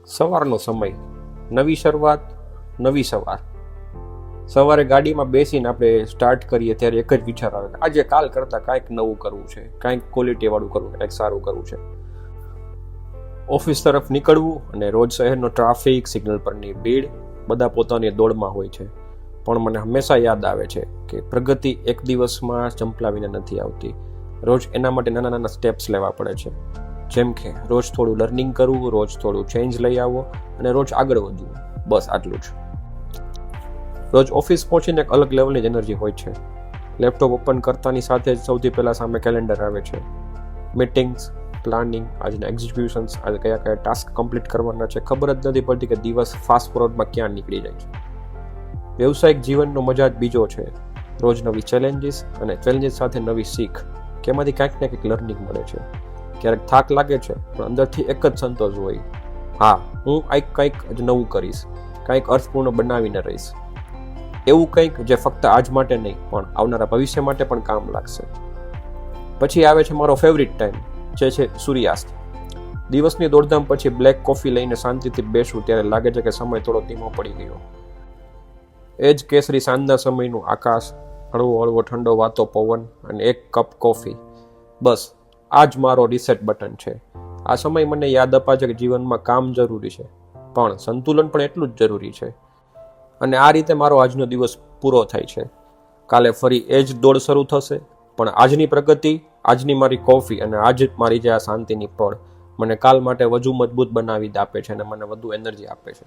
સવારનો સમય, નવી શરૂઆત, નવી સવાર. સવારે ગાડીમાં બેસીને આપણે સ્ટાર્ટ કરીએ ત્યારે એક જ વિચાર આવે કે આજે કાલ કરતાં કાંઈક નવું કરવું છે, કાંઈક ક્વોલિટીવાળું કરવું, કાંઈક સારું કરવું છે. ઓફિસ તરફ નીકળવું અને રોજ શહેરનો ટ્રાફિક, સિગ્નલ પરની ભીડ, બધા પોતાની દોડમાં હોય છે. પણ મને હંમેશા યાદ આવે છે કે પ્રગતિ એક દિવસમાં ચંપલાવીને નથી આવતી. રોજ એના માટે નાના નાના સ્ટેપ્સ લેવા પડે છે. જેમ કે રોજ થોડું લર્નિંગ કરવું, રોજ થોડું ચેન્જ લઈ આવો અને રોજ આગળ વધવું. બસ આટલું જ. રોજ ઓફિસ પહોંચીને એક અલગ લેવલની જ એનર્જી હોય છે. લેપટોપ ઓપન કરતાની સાથે જ સૌથી પહેલાં સામે કેલેન્ડર આવે છે. મીટિંગ્સ, પ્લાનિંગ, આજના એક્ઝિક્યુશન્સ, આજે કયા કયા ટાસ્ક કમ્પ્લીટ કરવાના છે, ખબર જ નથી પડતી કે દિવસ ફાસ્ટ ફોરવર્ડમાં ક્યાં નીકળી જાય છે. વ્યવસાયિક જીવનનો મજા જ બીજો છે. રોજ નવી ચેલેન્જીસ અને ચેલેન્જીસ સાથે નવી શીખ, કે એમાંથી કાંઈક ને કંઈક લર્નિંગ મળે છે. ક્યારેક થાક લાગે છે પણ અંદરથી એક જ સંતોષ હોય, હા, હું કંઈક જ નવું કરીશ, કંઈક અર્થપૂર્ણ બનાવીને રહીશ. એવું કંઈક જે ફક્ત આજ માટે નહીં પણ આવનારા ભવિષ્ય માટે પણ કામ લાગશે. પછી આવે છે મારો ફેવરિટ ટાઈમ, જે છે સૂર્યાસ્ત. દિવસની દોડધામ પછી બ્લેક કોફી લઈને શાંતિથી બેસું ત્યારે લાગે છે કે સમય થોડો ધીમો પડી ગયો. એ જ કેસરી સાંજના સમયનું આકાશ, હળવો હળવો ઠંડો વાતો પવન અને એક કપ કોફી, બસ આ જ મારો રીસેટ બટન છે. આ સમય મને યાદ અપાવે છે કે જીવનમાં કામ જરૂરી છે પણ સંતુલન પણ એટલું જ જરૂરી છે. અને આ રીતે મારો આજનો દિવસ પૂરો થાય છે. કાલે ફરી એ જ દોડ શરૂ થશે, પણ આજની પ્રગતિ, આજની મારી કોફી અને આજ મારી જે આ શાંતિની પળ મને કાલ માટે વધુ મજબૂત બનાવી આપે છે અને મને વધુ એનર્જી આપે છે.